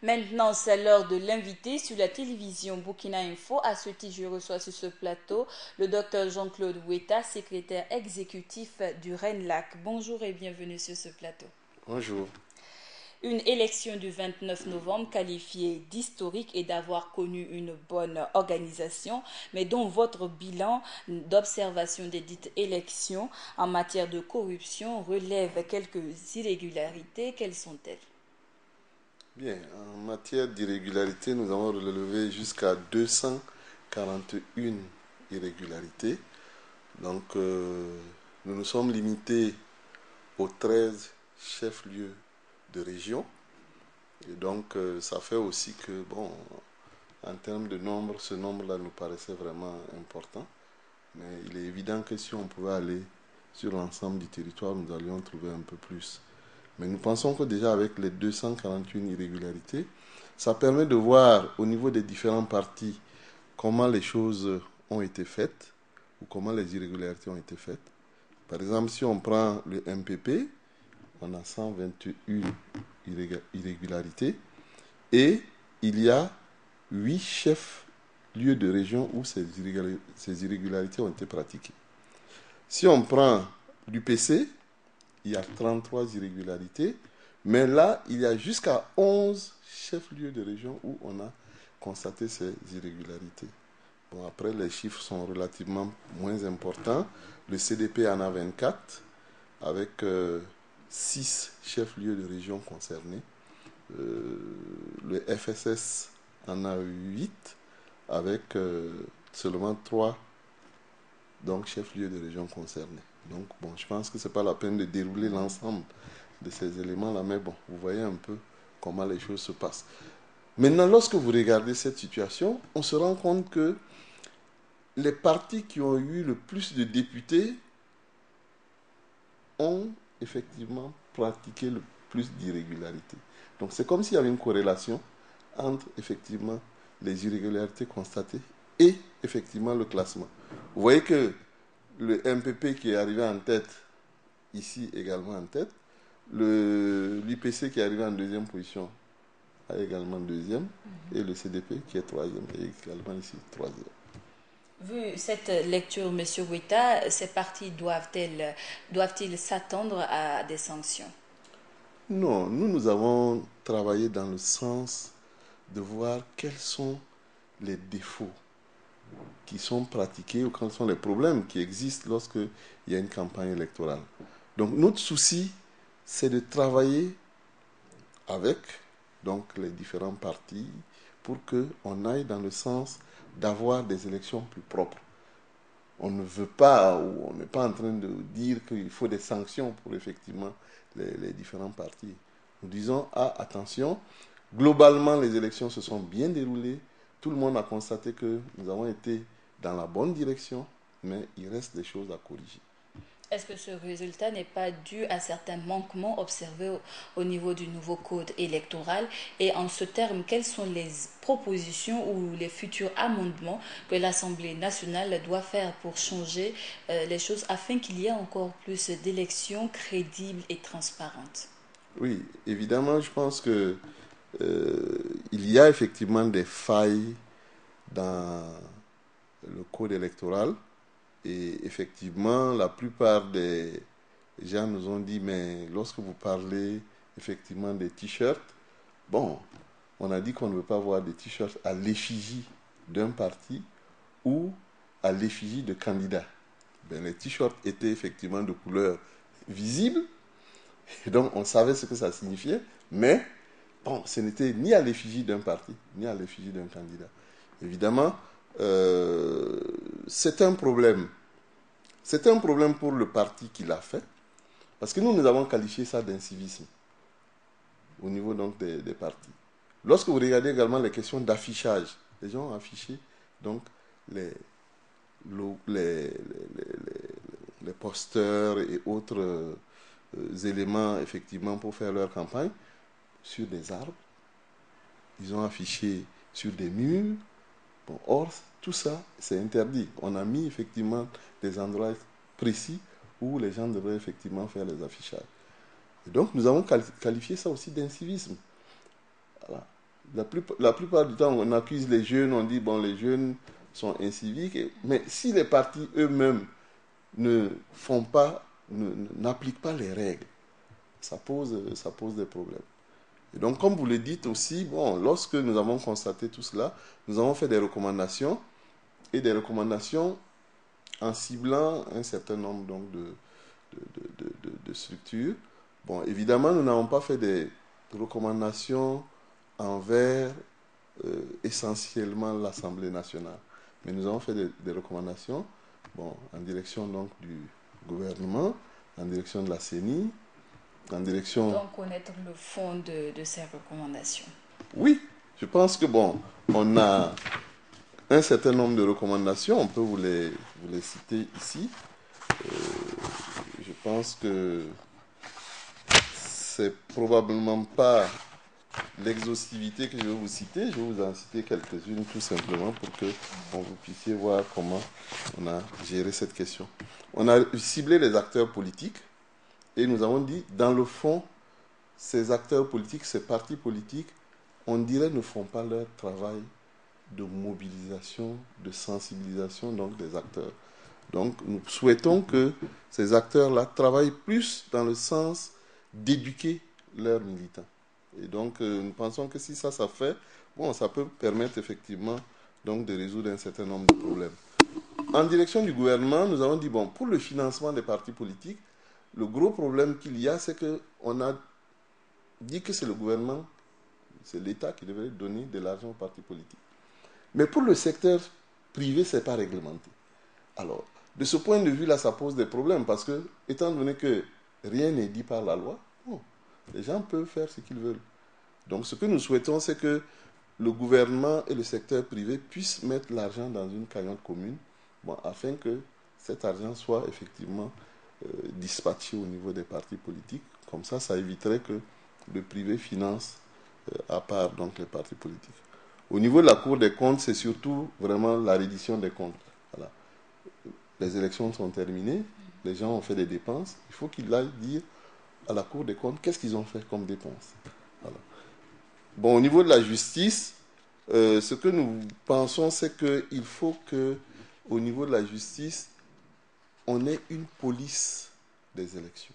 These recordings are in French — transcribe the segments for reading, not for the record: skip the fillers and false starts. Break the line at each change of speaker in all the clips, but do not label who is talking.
Maintenant, c'est l'heure de l'invité sur la télévision Burkina Info. À ce titre, je reçois sur ce plateau le docteur Jean-Claude Weta, secrétaire exécutif du RENLAC. Bonjour et bienvenue sur ce plateau.
Bonjour.
Une élection du 29 novembre qualifiée d'historique et d'avoir connu une bonne organisation, mais dont votre bilan d'observation des dites élections en matière de corruption relève quelques irrégularités. Quelles sont-elles?
Bien, en matière d'irrégularité, nous avons relevé jusqu'à 241 irrégularités. Donc, nous nous sommes limités aux 13 chefs-lieux de région. Et donc, ça fait aussi que, bon, en termes de nombre, ce nombre-là nous paraissait vraiment important. Mais il est évident que si on pouvait aller sur l'ensemble du territoire, nous allions trouver un peu plus. Mais nous pensons que déjà avec les 241 irrégularités, ça permet de voir au niveau des différents partis comment les choses ont été faites ou comment les irrégularités ont été faites. Par exemple, si on prend le MPP, on a 121 irrégularités et il y a 8 chefs-lieux de région où ces irrégularités ont été pratiquées. Si on prend l'UPC, il y a 33 irrégularités, mais là, il y a jusqu'à 11 chefs-lieux de région où on a constaté ces irrégularités. Bon, après, les chiffres sont relativement moins importants. Le CDP en a 24, avec 6 chefs-lieux de région concernés. Le FSS en a 8, avec seulement 3 donc chefs-lieux de région concernés. Donc, bon, je pense que ce n'est pas la peine de dérouler l'ensemble de ces éléments-là, mais bon, vous voyez un peu comment les choses se passent. Maintenant, lorsque vous regardez cette situation, on se rend compte que les partis qui ont eu le plus de députés ont effectivement pratiqué le plus d'irrégularités. Donc, c'est comme s'il y avait une corrélation entre effectivement les irrégularités constatées et effectivement le classement. Vous voyez que le MPP qui est arrivé en tête, ici également en tête, l'UPC qui est arrivé en deuxième position a également deuxième, et le CDP qui est troisième est également ici troisième.
Vu cette lecture, M. Weta, ces partis doivent-ils s'attendre à des sanctions?
Non, nous avons travaillé dans le sens de voir quels sont les défauts qui sont pratiqués ou quels sont les problèmes qui existent lorsqu'il y a une campagne électorale. Donc notre souci, c'est de travailler avec donc, les différents partis pour qu'on aille dans le sens d'avoir des élections plus propres. On ne veut pas, ou on n'est pas en train de dire qu'il faut des sanctions pour effectivement les différents partis. Nous disons, ah, attention, globalement, les élections se sont bien déroulées. Tout le monde a constaté que nous avons été dans la bonne direction, mais il reste des choses à corriger.
Est-ce que ce résultat n'est pas dû à certains manquements observés au niveau du nouveau code électoral? Et en ce terme, quelles sont les propositions ou les futurs amendements que l'Assemblée nationale doit faire pour changer les choses afin qu'il y ait encore plus d'élections crédibles et transparentes?
Oui, évidemment, je pense que il y a effectivement des failles dans le code électoral. Et effectivement, la plupart des gens nous ont dit, mais lorsque vous parlez effectivement des t-shirts, bon, on a dit qu'on ne veut pas voir des t-shirts à l'effigie d'un parti ou à l'effigie de candidats. Ben, les t-shirts étaient effectivement de couleur visible, et donc on savait ce que ça signifiait, mais bon, ce n'était ni à l'effigie d'un parti, ni à l'effigie d'un candidat. Évidemment, c'est un problème. C'est un problème pour le parti qui l'a fait, parce que nous avons qualifié ça d'incivisme au niveau donc des partis. Lorsque vous regardez également les questions d'affichage, les gens ont affiché donc les, les, les, les posters et autres éléments effectivement pour faire leur campagne sur des arbres. Ils ont affiché sur des murs. Bon, or, tout ça, c'est interdit. On a mis effectivement des endroits précis où les gens devraient effectivement faire les affichages. Et donc, nous avons qualifié ça aussi d'incivisme. Voilà. La plupart du temps, on accuse les jeunes, on dit, bon, les jeunes sont inciviques, mais si les partis eux-mêmes ne font pas, n'appliquent pas les règles, ça pose des problèmes. Et donc, comme vous le dites aussi, bon, lorsque nous avons constaté tout cela, nous avons fait des recommandations, et des recommandations en ciblant un certain nombre donc, de structures. Bon, évidemment, nous n'avons pas fait des recommandations envers essentiellement l'Assemblée nationale, mais nous avons fait des recommandations bon, en direction donc, du gouvernement, en direction de la CENI, en direction...
Donc, connaître le fond de ces recommandations.
Oui, je pense que bon, on a un certain nombre de recommandations, on peut vous les citer ici. Je pense que c'est probablement pas l'exhaustivité que je vais vous citer, je vais vous en citer quelques-unes tout simplement pour que vous puissiez voir comment on a géré cette question. On a ciblé les acteurs politiques et nous avons dit, dans le fond, ces acteurs politiques, ces partis politiques, on dirait ne font pas leur travail de mobilisation, de sensibilisation donc des acteurs. Donc nous souhaitons que ces acteurs-là travaillent plus dans le sens d'éduquer leurs militants. Et donc nous pensons que si ça fait, bon, ça peut permettre effectivement donc, de résoudre un certain nombre de problèmes. En direction du gouvernement, nous avons dit, bon, pour le financement des partis politiques, le gros problème qu'il y a, c'est qu'on a dit que c'est le gouvernement, c'est l'État qui devrait donner de l'argent aux partis politiques. Mais pour le secteur privé, ce n'est pas réglementé. Alors, de ce point de vue-là, ça pose des problèmes parce que, étant donné que rien n'est dit par la loi, bon, les gens peuvent faire ce qu'ils veulent. Donc, ce que nous souhaitons, c'est que le gouvernement et le secteur privé puissent mettre l'argent dans une cagnotte commune, bon, afin que cet argent soit effectivement dispatché au niveau des partis politiques. Comme ça éviterait que le privé finance à part donc, les partis politiques. Au niveau de la Cour des comptes, c'est surtout vraiment la reddition des comptes. Voilà. Les élections sont terminées, les gens ont fait des dépenses, il faut qu'ils aillent dire à la Cour des comptes qu'est-ce qu'ils ont fait comme dépenses. Voilà. Bon, au niveau de la justice, ce que nous pensons, c'est qu'il faut qu'au niveau de la justice, on ait une police des élections.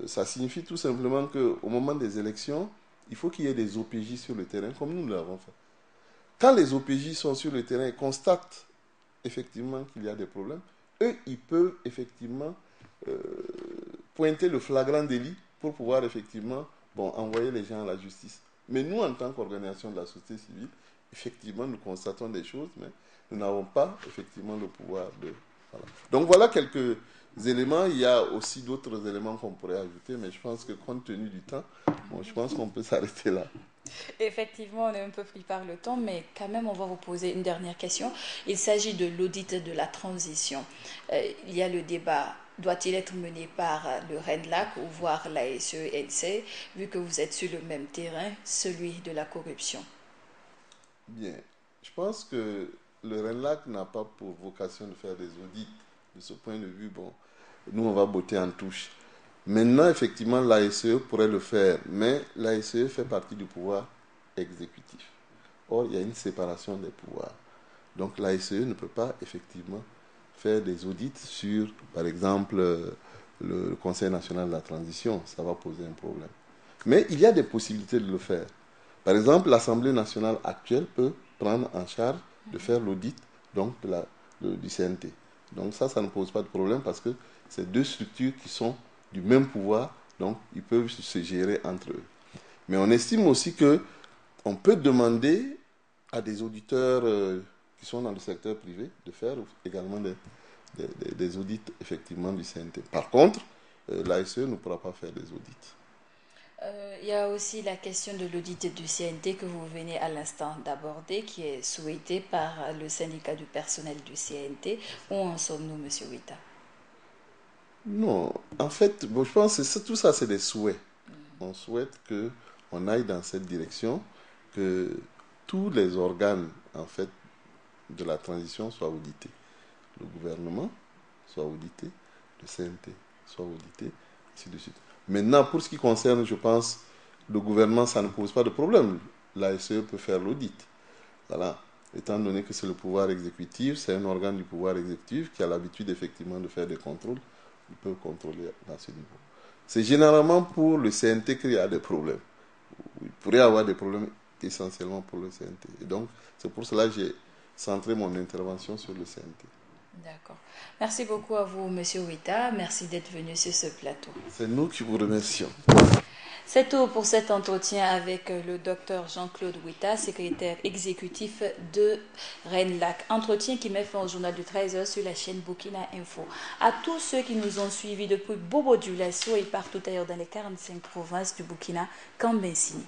Ça signifie tout simplement qu'au moment des élections, il faut qu'il y ait des OPJ sur le terrain, comme nous l'avons fait. Quand les OPJ sont sur le terrain et constatent effectivement qu'il y a des problèmes, eux, ils peuvent effectivement pointer le flagrant délit pour pouvoir effectivement envoyer les gens à la justice. Mais nous, en tant qu'organisation de la société civile, effectivement, nous constatons des choses, mais nous n'avons pas effectivement le pouvoir de... Voilà. Donc voilà quelques éléments. Il y a aussi d'autres éléments qu'on pourrait ajouter, mais je pense que compte tenu du temps, je pense qu'on peut s'arrêter là.
Effectivement, on est un peu pris par le temps, mais quand même, on va vous poser une dernière question. Il s'agit de l'audit de la transition. Il y a le débat, doit-il être mené par le RENLAC ou voire la SENC, vu que vous êtes sur le même terrain, celui de la corruption?
Bien, je pense que le RENLAC n'a pas pour vocation de faire des audits. De ce point de vue, nous, on va botter en touche. Maintenant, effectivement, la SE pourrait le faire, mais la SE fait partie du pouvoir exécutif. Or, il y a une séparation des pouvoirs. Donc, la SE ne peut pas, effectivement, faire des audits sur, par exemple, le Conseil national de la transition. Ça va poser un problème. Mais il y a des possibilités de le faire. Par exemple, l'Assemblée nationale actuelle peut prendre en charge de faire l'audit donc, du CNT. Donc ça ne pose pas de problème parce que c'est deux structures qui sont du même pouvoir, donc ils peuvent se gérer entre eux. Mais on estime aussi qu'on peut demander à des auditeurs qui sont dans le secteur privé de faire également des audits effectivement du CNT. Par contre, l'ASE ne pourra pas faire des audits.
Il y a aussi la question de l'audit du CNT que vous venez à l'instant d'aborder, qui est souhaité par le syndicat du personnel du CNT. Où en sommes-nous, M. Wita?
Non, en fait, je pense que tout ça, c'est des souhaits. On souhaite qu'on aille dans cette direction, que tous les organes, en fait, de la transition soient audités. Le gouvernement soit audité, le CNT soit audité, ainsi de suite. Maintenant, pour ce qui concerne, je pense, le gouvernement, ça ne pose pas de problème. La SE peut faire l'audit. Voilà. Étant donné que c'est le pouvoir exécutif, c'est un organe du pouvoir exécutif qui a l'habitude effectivement de faire des contrôles, il peut contrôler à ce niveau. C'est généralement pour le CNT qu'il y a des problèmes. Il pourrait y avoir des problèmes essentiellement pour le CNT. Et donc, c'est pour cela que j'ai centré mon intervention sur le CNT.
D'accord. Merci beaucoup à vous, Monsieur Ouita. Merci d'être venu sur ce plateau.
C'est nous qui vous remercions.
C'est tout pour cet entretien avec le docteur Jean-Claude Ouita, secrétaire exécutif de Renlac. Entretien qui met fin au journal du 13h sur la chaîne Burkina Info. À tous ceux qui nous ont suivis depuis Bobo Dioulasso et partout ailleurs dans les 45 provinces du Burkina, Kambensini.